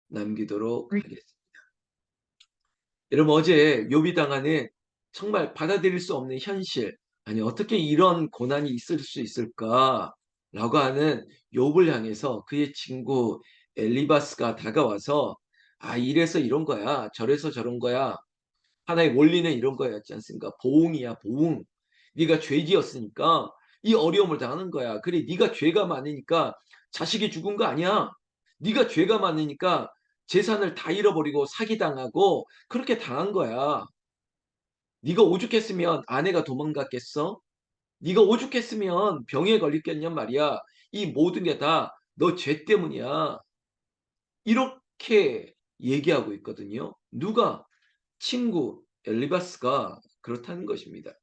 남기도록 하겠습니다. 여러분 어제 욥이 당하는 정말 받아들일 수 없는 현실, 아니 어떻게 이런 고난이 있을 수 있을까라고 하는 욥을 향해서 그의 친구 엘리바스가 다가와서 아 이래서 이런 거야, 저래서 저런 거야, 하나의 원리는 이런 거였지 않습니까? 보응이야 보응. 네가 죄 지었으니까 이 어려움을 당하는 거야. 그래 네가 죄가 많으니까 자식이 죽은 거 아니야. 네가 죄가 많으니까 재산을 다 잃어버리고 사기당하고 그렇게 당한 거야. 네가 오죽했으면 아내가 도망갔겠어? 네가 오죽했으면 병에 걸렸겠냔 말이야. 이 모든 게 다 너 죄 때문이야. 이렇게 얘기하고 있거든요. 누가? 친구 엘리바스가 그렇다는 것입니다.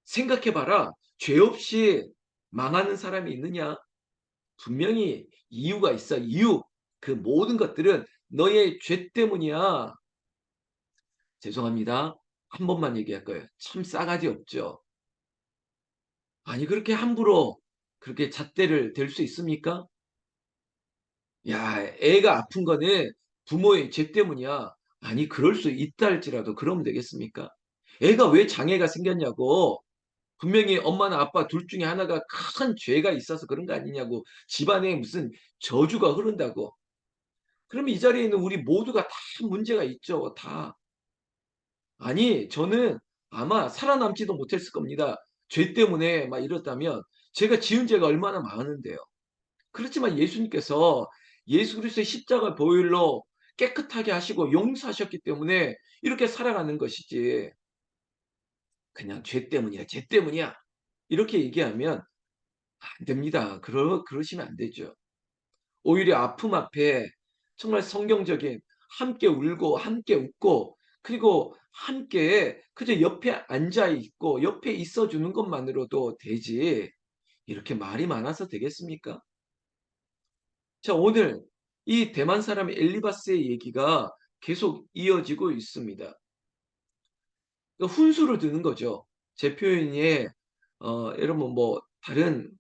생각해 봐라. 죄 없이 망하는 사람이 있느냐? 분명히 이유가 있어. 이유. 그 모든 것들은 너의 죄 때문이야. 죄송합니다. 한 번만 얘기할 거예요. 참 싸가지 없죠. 아니 그렇게 함부로 그렇게 잣대를 댈 수 있습니까? 야, 애가 아픈 거는 부모의 죄 때문이야. 아니 그럴 수 있다 할지라도 그러면 되겠습니까? 애가 왜 장애가 생겼냐고. 분명히 엄마나 아빠 둘 중에 하나가 큰 죄가 있어서 그런 거 아니냐고. 집안에 무슨 저주가 흐른다고. 그러면 이 자리에 있는 우리 모두가 다 문제가 있죠. 다. 아니 저는 아마 살아남지도 못했을 겁니다. 죄 때문에 막 이렇다면 제가 지은 죄가 얼마나 많은데요. 그렇지만 예수님께서 예수 그리스도의 십자가 보혈로 깨끗하게 하시고 용서하셨기 때문에 이렇게 살아가는 것이지. 그냥 "죄 때문이야. 죄 때문이야." 이렇게 얘기하면 안 됩니다. 그러시면 안 되죠. 오히려 아픔 앞에 정말 성경적인 함께 울고 함께 웃고 그리고 함께 그저 옆에 앉아 있고 옆에 있어 주는 것만으로도 되지 이렇게 말이 많아서 되겠습니까? 자 오늘 이 대만 사람 엘리바스의 얘기가 계속 이어지고 있습니다. 그 훈수를 두는 거죠. 제 표현에 여러분 뭐 다른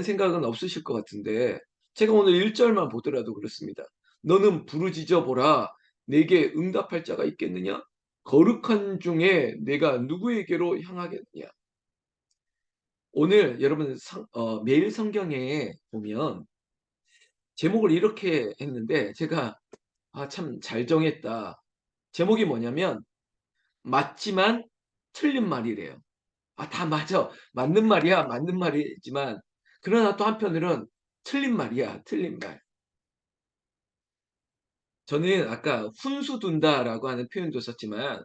생각은 없으실 것 같은데 제가 오늘 1 절만 보더라도 그렇습니다. "너는 부르짖어 보라. 내게 응답할 자가 있겠느냐? 거룩한 중에 내가 누구에게로 향하겠느냐?" 오늘 여러분 매일 성경에 보면 제목을 이렇게 했는데 제가 '아 참 잘 정했다.' 제목이 뭐냐면 맞지만 틀린 말이래요. 아 다 맞아. 맞는 말이야. 맞는 말이지만 그러나 또 한편으론 틀린 말이야. 틀린 말. 저는 아까 "훈수 둔다."라고 하는 표현도 썼지만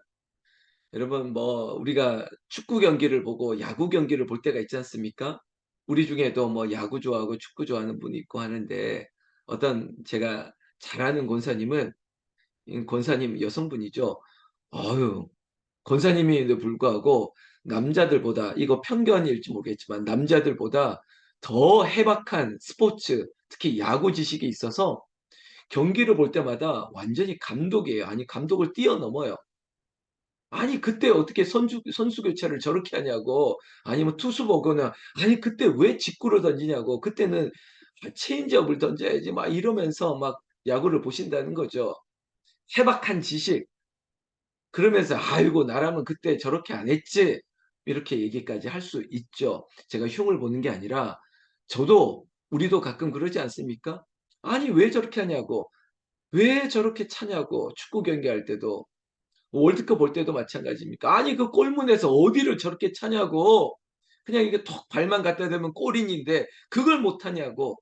여러분 뭐 우리가 축구 경기를 보고 야구 경기를 볼 때가 있지 않습니까? 우리 중에도 뭐 야구 좋아하고 축구 좋아하는 분이 있고 하는데 어떤 제가 잘 아는 권사님은 권사님 여성분이죠. 어유 권사님임에도 불구하고 남자들보다 이거 편견일지 모르겠지만 남자들보다 더 해박한 스포츠 특히 야구 지식이 있어서 경기를 볼 때마다 완전히 감독이에요. 아니 감독을 뛰어넘어요. 아니 그때 어떻게 선수 교체를 저렇게 하냐고. 아니면 투수 보거나 아니 그때 왜 직구를 던지냐고. 그때는 체인지업을 던져야지 막 이러면서 막 야구를 보신다는 거죠. 해박한 지식. 그러면서 "아이고 나라면 그때 저렇게 안 했지." 이렇게 얘기까지 할 수 있죠. 제가 흉을 보는 게 아니라 저도 우리도 가끔 그러지 않습니까? 아니 왜 저렇게 하냐고. 왜 저렇게 차냐고. 축구 경기할 때도. 월드컵 볼 때도 마찬가지입니까? 아니 그 골문에서 어디를 저렇게 차냐고. 그냥 이게 톡 발만 갖다 대면 골인인데 그걸 못 하냐고.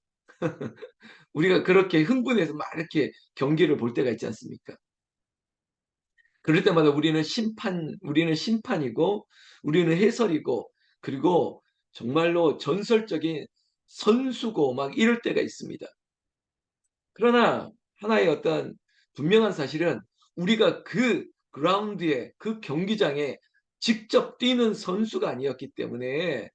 우리가 그렇게 흥분해서 막 이렇게 경기를 볼 때가 있지 않습니까? 그럴 때마다 우리는 심판이고 우리는 해설이고 그리고 정말로 전설적인 선수고 막 이럴 때가 있습니다. 그러나 하나의 어떤 분명한 사실은 우리가 그 그라운드에 그 경기장에 직접 뛰는 선수가 아니었기 때문에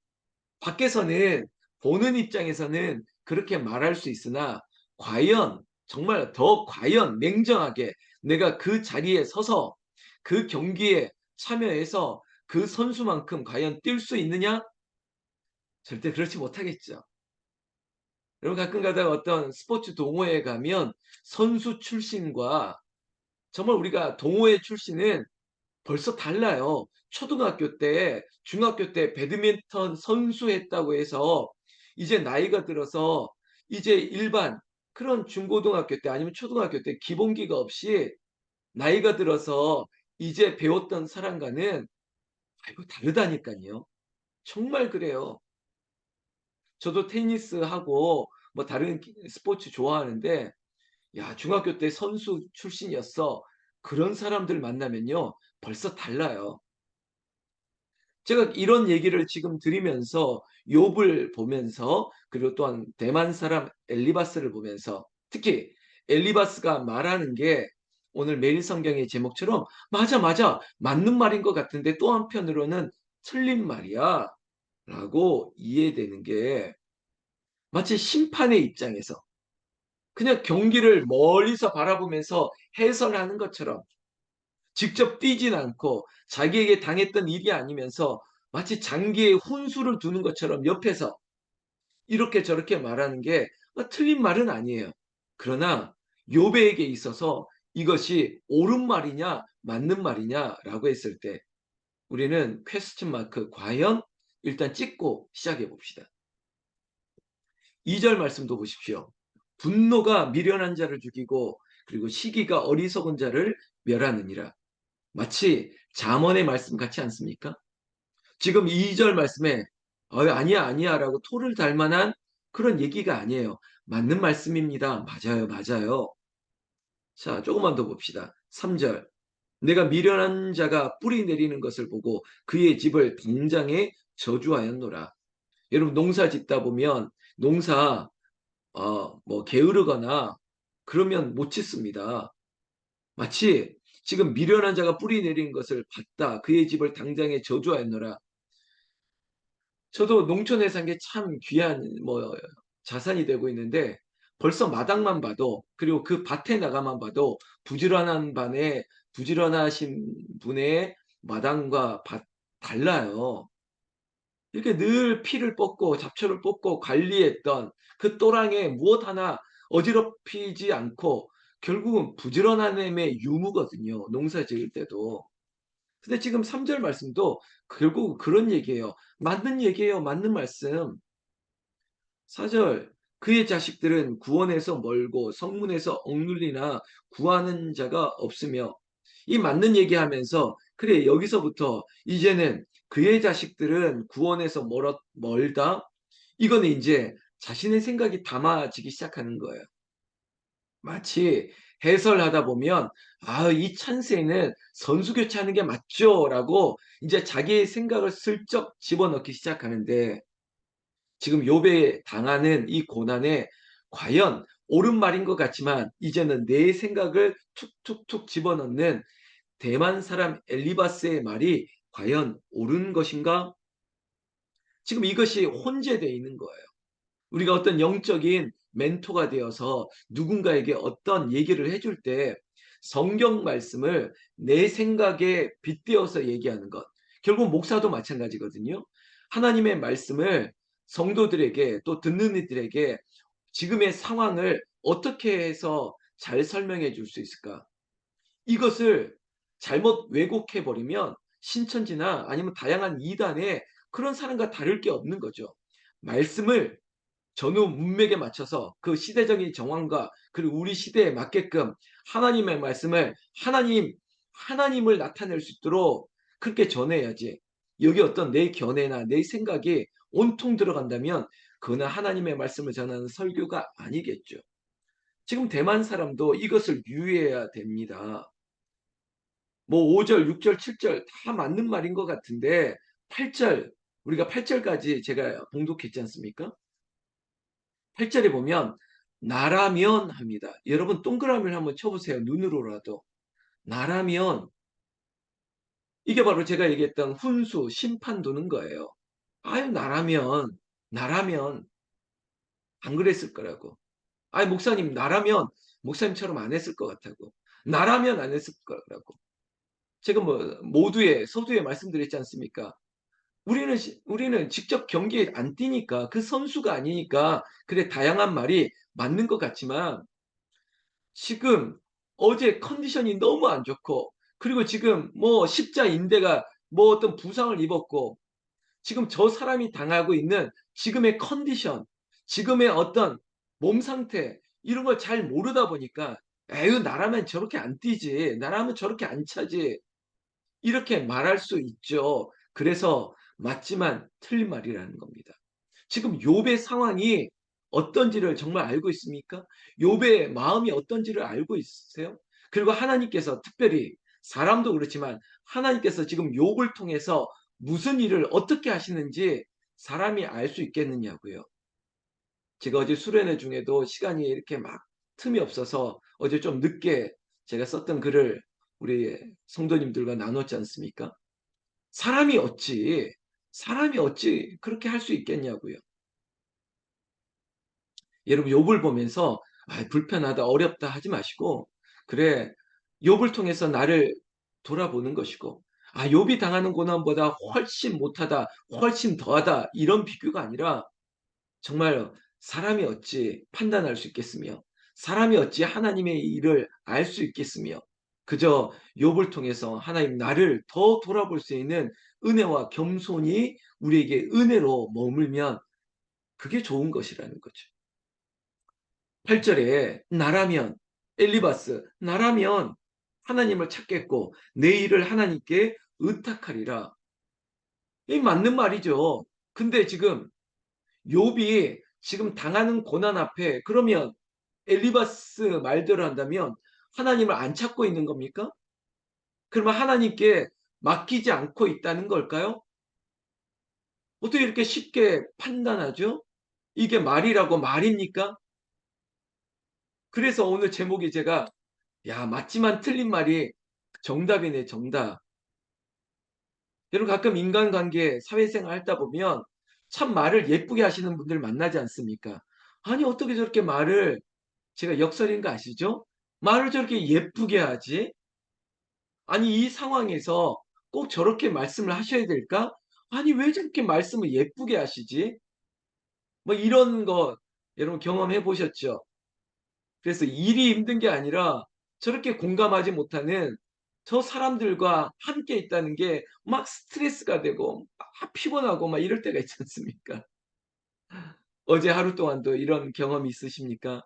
밖에서는 보는 입장에서는 그렇게 말할 수 있으나 과연 정말 더 과연 냉정하게 내가 그 자리에 서서 그 경기에 참여해서 그 선수만큼 과연 뛸 수 있느냐? 절대 그렇지 못하겠죠. 여러분 가끔 가다가 어떤 스포츠 동호회에 가면 선수 출신과 정말 우리가 동호회 출신은 벌써 달라요. 초등학교 때, 중학교 때 배드민턴 선수했다고 해서 이제 나이가 들어서 이제 일반 그런 중고등학교 때 아니면 초등학교 때 기본기가 없이 나이가 들어서 이제 배웠던 사람과는 아이고 다르다니깐요. 정말 그래요. 저도 테니스하고 뭐 다른 스포츠 좋아하는데 "야 중학교 때 선수 출신이었어." 그런 사람들 만나면요 벌써 달라요. 제가 이런 얘기를 지금 드리면서 욥을 보면서 그리고 또한 대만 사람 엘리바스를 보면서 특히 엘리바스가 말하는 게 오늘 매일 성경의 제목처럼 '맞아, 맞아. 맞는 말인 것 같은데 또 한편으로는 틀린 말이야.'라고 이해되는 게 마치 심판의 입장에서 그냥 경기를 멀리서 바라보면서 해설하는 것처럼 직접 뛰진 않고 자기에게 당했던 일이 아니면서 마치 장기에 훈수를 두는 것처럼 옆에서 이렇게 저렇게 말하는 게 틀린 말은 아니에요. 그러나 욥에게 있어서 이것이 옳은 말이냐 맞는 말이냐라고 했을 때 우리는 퀘스천 마크 과연 일단 찍고 시작해 봅시다. 2절 말씀도 보십시오. 분노가 미련한 자를 죽이고 그리고 시기가 어리석은 자를 멸하느니라. 마치 잠언의 말씀 같지 않습니까? 지금 2절 말씀에 아니야, 아니야."라고 토를 달 만한 그런 얘기가 아니에요. 맞는 말씀입니다. 맞아요, 맞아요. 자 조금만 더 봅시다. 3 절. "내가 미련한 자가 뿌리 내리는 것을 보고 그의 집을 당장에 저주하였노라." 여러분 농사 짓다 보면 농사 뭐 게으르거나 그러면 못 짓습니다. 마치 지금 "미련한 자가 뿌리 내린 것을 봤다. 그의 집을 당장에 저주하였노라." 저도 농촌에 산 게 참 귀한 뭐 자산이 되고 있는데 벌써 마당만 봐도 그리고 그 밭에 나가만 봐도 부지런한 반에 부지런하신 분의 마당과 밭 달라요. 이렇게 늘 피를 뽑고 잡초를 뽑고 관리했던 그 또랑에 무엇 하나 어지럽히지 않고 결국은 부지런함의 유무거든요, 농사 지을 때도. 근데 지금 3절 말씀도 결국 그런 얘기예요. 맞는 얘기예요. 맞는 말씀. 4절 "그의 자식들은 구원에서 멀고 성문에서 억눌리나 구하는 자가 없으며." 이 맞는 얘기하면서 그래 여기서부터 이제는 "그의 자식들은 구원에서 멀다." 이거는 인제 자신의 생각이 담아지기 시작하는 거예요. 마치 해설하다 보면 '아 이 찬스에는 선수 교체하는 게 맞죠.'라고 인제 자기의 생각을 슬쩍 집어넣기 시작하는데 지금 욥에 당하는 이 고난에 과연 옳은 말인 것 같지만 이제는 내 생각을 툭툭툭 집어넣는 대만 사람 엘리바스의 말이 과연 옳은 것인가? 지금 이것이 혼재되어 있는 거예요. 우리가 어떤 영적인 멘토가 되어서 누군가에게 어떤 얘기를 해줄 때 성경 말씀을 내 생각에 빗대어서 얘기하는 것. 결국 목사도 마찬가지거든요. 하나님의 말씀을 성도들에게 또 듣는 이들에게 지금의 상황을 어떻게 해서 잘 설명해 줄 수 있을까? 이것을 잘못 왜곡해 버리면 신천지나 아니면 다양한 이단에 그런 사람과 다를 게 없는 거죠. 말씀을 전후 문맥에 맞춰서 그 시대적인 정황과 그리고 우리 시대에 맞게끔 하나님의 말씀을 하나님을 나타낼 수 있도록 그렇게 전해야지. 여기 어떤 내 견해나 내 생각이 온통 들어간다면 그거는 하나님의 말씀을 전하는 설교가 아니겠죠. 지금 대만 사람도 이것을 유의해야 됩니다. 뭐 5 절, 6 절, 7절 다 맞는 말인 것 같은데 8절 우리가 8 절까지 제가 봉독했지 않습니까? 8 절에 보면 나라면 합니다. 여러분 동그라미를 한번 쳐 보세요, 눈으로라도. 나라면 이게 바로 제가 얘기했던 훈수, 심판 두는 거예요. 아유 나라면 안 그랬을 거라고. 아이 목사님 나라면 목사님처럼 안 했을 것 같다고. 나라면 안 했을 거라고. 제가 뭐 모두의 서두에 말씀드렸지 않습니까? 우리는 직접 경기에 안 뛰니까 그 선수가 아니니까 그래 다양한 말이 맞는 것 같지만 지금 어제 컨디션이 너무 안 좋고 그리고 지금 뭐 십자인대가 뭐 어떤 부상을 입었고 지금 저 사람이 당하고 있는 지금의 컨디션, 지금의 어떤 몸 상태 이런 걸 잘 모르다 보니까 '에휴 나라면 저렇게 안 뛰지. 나라면 저렇게 안 차지.' 이렇게 말할 수 있죠. 그래서 맞지만 틀린 말이라는 겁니다. 지금 욥의 상황이 어떤지를 정말 알고 있습니까? 욥의 마음이 어떤지를 알고 있으세요? 그리고 하나님께서 특별히 사람도 그렇지만 하나님께서 지금 욥을 통해서 무슨 일을 어떻게 하시는지 사람이 알 수 있겠느냐고요. 제가 어제 수련회 중에도 시간이 이렇게 막 틈이 없어서 어제 좀 늦게 제가 썼던 글을 우리 성도님들과 나눴지 않습니까? 사람이 어찌 그렇게 할 수 있겠냐고요. 여러분 욥을 보면서 '아 불편하다. 어렵다.' 하지 마시고 그래 욥을 통해서 나를 돌아보는 것이고 '아 욥이 당하는 고난보다 훨씬 못하다. 훨씬 더하다.' 이런 비교가 아니라 정말 사람이 어찌 판단할 수 있겠으며 사람이 어찌 하나님의 일을 알 수 있겠으며 그저 욥을 통해서 하나님 나를 더 돌아볼 수 있는 은혜와 겸손이 우리에게 은혜로 머물면 그게 좋은 것이라는 거죠. 8 절에 나라면 엘리바스 나라면 하나님을 찾겠고 내 일을 하나님께 의탁하리라. 이 맞는 말이죠. 근데 지금 욥이 지금 당하는 고난 앞에 그러면 엘리바스 말대로 한다면 하나님을 안 찾고 있는 겁니까? 그러면 하나님께 맡기지 않고 있다는 걸까요? 어떻게 이렇게 쉽게 판단하죠? 이게 말이라고 말입니까? 그래서 오늘 제목이 제가 야 맞지만 틀린 말이 정답이네 정답. 여러분 가끔 인간관계 사회생활 하다 보면 참 말을 예쁘게 하시는 분들 만나지 않습니까? 아니 어떻게 저렇게 말을 제가 역설인 거 아시죠? 말을 저렇게 예쁘게 하지? 아니 이 상황에서 꼭 저렇게 말씀을 하셔야 될까? 아니 왜 저렇게 말씀을 예쁘게 하시지? 뭐 이런 거 여러분 경험해 보셨죠? 그래서 일이 힘든 게 아니라 저렇게 공감하지 못하는 저 사람들과 함께 있다는 게 막 스트레스가 되고 막 피곤하고 막 이럴 때가 있지 않습니까? 어제 하루 동안도 이런 경험이 있으십니까?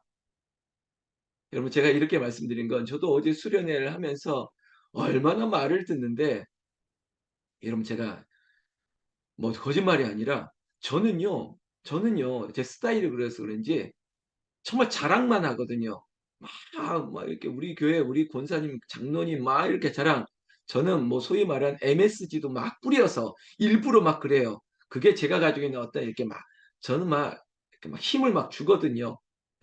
여러분 제가 이렇게 말씀드린 건 저도 어제 수련회를 하면서 얼마나 말을 듣는데 여러분 제가 뭐 거짓말이 아니라 저는요 제 스타일이 그래서 그런지 정말 자랑만 하거든요. 막 이렇게 우리 교회 우리 권사님 장로님 막 이렇게 자랑 저는 뭐 소위 말하는 MSG도 막 뿌려서 일부러 막 그래요. 그게 제가 가지고 있는 어떤 이렇게 막 저는 막 이렇게 막 힘을 막 주거든요.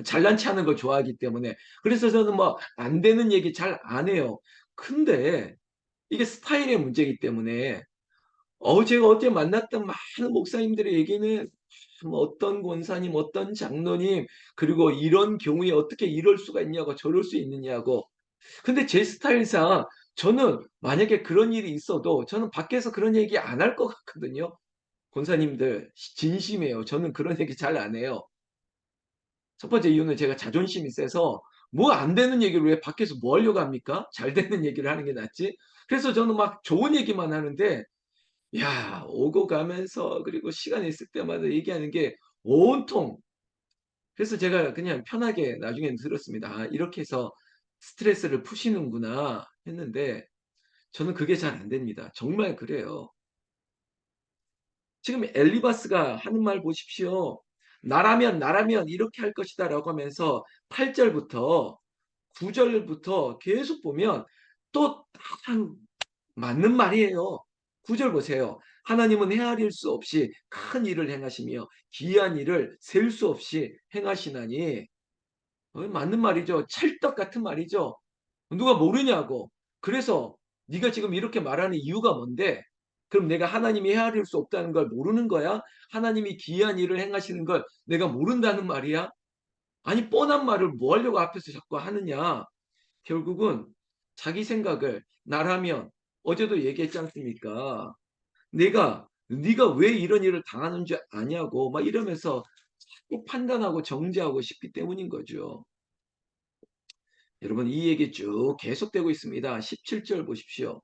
잘난 체 하는 걸 좋아하기 때문에. 그래서 저는 뭐 안 되는 얘기 잘 안 해요. 근데 이게 스타일의 문제이기 때문에 제가 어제 만났던 많은 목사님들의 얘기는 뭐 어떤 권사님, 어떤 장로님, 그리고 이런 경우에 어떻게 이럴 수가 있냐고 저럴 수 있느냐고. 근데 제 스타일상 저는 만약에 그런 일이 있어도 저는 밖에서 그런 얘기 안 할 것 같거든요. 권사님들 진심이에요. 저는 그런 얘기 잘 안 해요. 첫 번째 이유는 제가 자존심이 세서 뭐 안 되는 얘기를 왜 밖에서 뭐 하려고 합니까? 잘 되는 얘기를 하는 게 낫지. 그래서 저는 막 좋은 얘기만 하는데 야 오고 가면서 그리고 시간 있을 때마다 얘기하는 게 온통 그래서 제가 그냥 편하게 나중에는 들었습니다. '아 이렇게 해서 스트레스를 푸시는구나.' 했는데 저는 그게 잘 안 됩니다. 정말 그래요. 지금 엘리바스가 하는 말 보십시오. 나라면 이렇게 할 것이다라고 하면서 8 절부터 9 절부터 계속 보면 또 딱 맞는 말이에요. 9절 보세요. "하나님은 헤아릴 수 없이 큰 일을 행하시며 기이한 일을 셀 수 없이 행하시나니" 맞는 말이죠. 찰떡 같은 말이죠. 누가 모르냐고. 그래서 "네가 지금 이렇게 말하는 이유가 뭔데? 그럼 내가 하나님이 헤아릴 수 없다는 걸 모르는 거야? 하나님이 기이한 일을 행하시는 걸 내가 모른다는 말이야?" 아니 뻔한 말을 뭐 하려고 앞에서 자꾸 하느냐. 결국은 자기 생각을 나라면 어제도 얘기했지 않습니까? 내가 네가 왜 이런 일을 당하는 줄 아냐고 막 이러면서 자꾸 판단하고 정죄하고 싶기 때문인 거죠. 여러분 이 얘기 쭉 계속되고 있습니다. 17절 보십시오.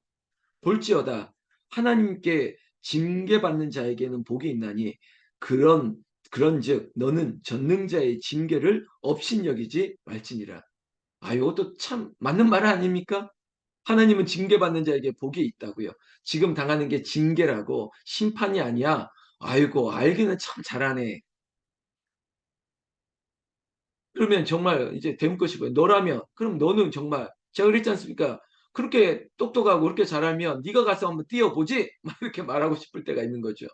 볼지어다 하나님께 징계받는 자에게는 복이 있나니 그런 그런즉 너는 전능자의 징계를 업신여기지 말지니라. 아 이것도 참 맞는 말 아닙니까? 하나님은 징계받는 자에게 복이 있다고요. 지금 당하는 게 징계라고 심판이 아니야. 아이고 알기는 참 잘하네. 그러면 정말 이제 되묻것이고 너라면 그럼 너는 정말 제가 그랬지 않습니까? 그렇게 똑똑하고 그렇게 잘하면 네가 가서 한번 뛰어보지? 막 이렇게 말하고 싶을 때가 있는 거죠.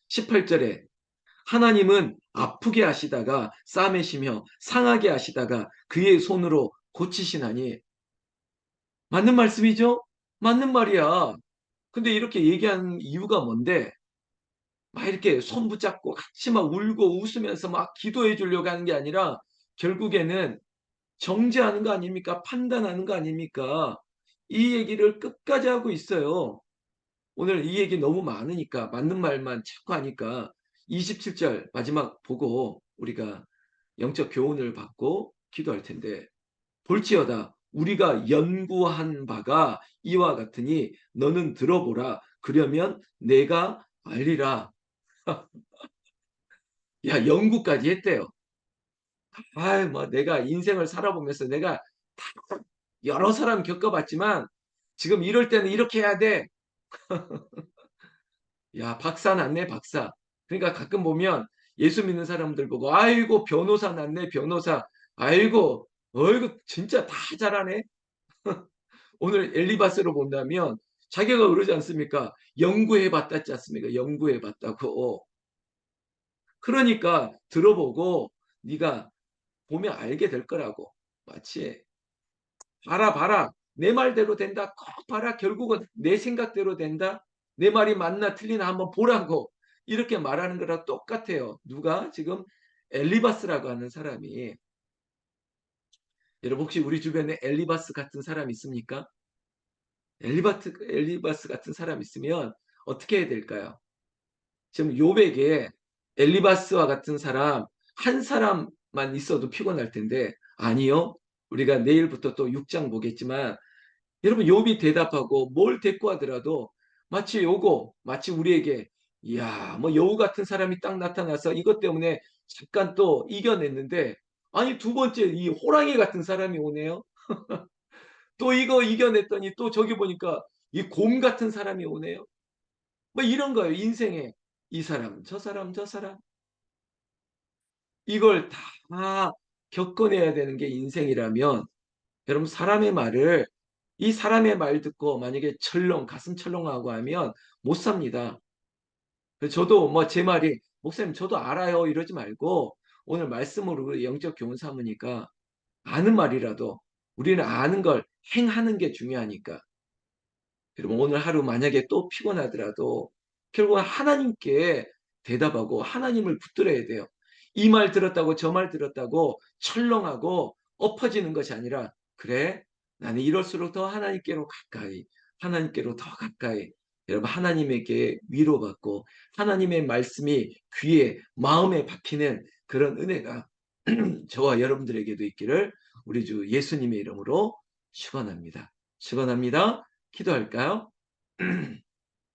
18절에 하나님은 아프게 하시다가 싸매시며 상하게 하시다가 그의 손으로 고치시나니 맞는 말씀이죠? 맞는 말이야. 근데 이렇게 얘기하는 이유가 뭔데 막 이렇게 손 붙잡고 같이 막 울고 웃으면서 막 기도해 주려고 하는 게 아니라 결국에는 정죄하는 거 아닙니까? 판단하는 거 아닙니까? 이 얘기를 끝까지 하고 있어요. 오늘 이 얘기 너무 많으니까 맞는 말만 자꾸 하니까 27절 마지막 보고 우리가 영적 교훈을 받고 기도할 텐데 볼지어다 우리가 연구한 바가 이와 같으니 너는 들어보라 그러면 내가 알리라. 야 연구까지 했대요. 아이 뭐 내가 인생을 살아보면서 내가 다 여러 사람 겪어봤지만 지금 이럴 때는 이렇게 해야 돼. 야 박사 났네 박사. 그러니까 가끔 보면 예수 믿는 사람들 보고 아이고 변호사 났네 변호사. 아이고 어이구 진짜 다 잘하네. 오늘 엘리바스로 본다면 자기가 그러지 않습니까? 연구해 봤다지 않습니까? 연구해 봤다고. 그러니까 들어보고 네가 보면 알게 될 거라고. 마치 "봐라, 봐라. 내 말대로 된다. 꼭 봐라. 결국은 내 생각대로 된다. 내 말이 맞나 틀리나 한번 보라고." 이렇게 말하는 거랑 똑같아요. 누가? 지금 엘리바스라고 하는 사람이. 여러분 혹시 우리 주변에 엘리바스 같은 사람 있습니까? 엘리바스 같은 사람 있으면 어떻게 해야 될까요? 지금 욥에게 엘리바스와 같은 사람 한 사람만 있어도 피곤할 텐데 아니요. 우리가 내일부터 또 6장 보겠지만 여러분 욥이 대답하고 뭘 대꾸하더라도 마치 우리에게 이야 뭐 여우 같은 사람이 딱 나타나서 이것 때문에 잠깐 또 이겨냈는데 아니 두 번째 이 호랑이 같은 사람이 오네요. 또 이거 이겨냈더니 또 저기 보니까 이 곰 같은 사람이 오네요. 뭐 이런 거예요 인생에. 이 사람 저 사람 저 사람 이걸 다 겪어내야 되는 게 인생이라면 여러분 사람의 말을 이 사람의 말 듣고 만약에 철렁 가슴 철렁하고 하면 못 삽니다. 그래서 저도 뭐 제 말이 "목사님 저도 알아요." 이러지 말고 오늘 말씀으로 영적 교훈 삼으니까 아는 말이라도 우리는 아는 걸 행하는 게 중요하니까 여러분 오늘 하루 만약에 또 피곤하더라도 결국은 하나님께 대답하고 하나님을 붙들어야 돼요. 이 말 들었다고 저 말 들었다고 철렁하고 엎어지는 것이 아니라 '그래 나는 이럴수록 더 하나님께로 가까이, 하나님께로 더 가까이' 여러분 하나님에게 위로받고 하나님의 말씀이 귀에 마음에 박히는 그런 은혜가 저와 여러분들에게도 있기를 우리 주 예수님의 이름으로 축원합니다. 축원합니다. 기도할까요?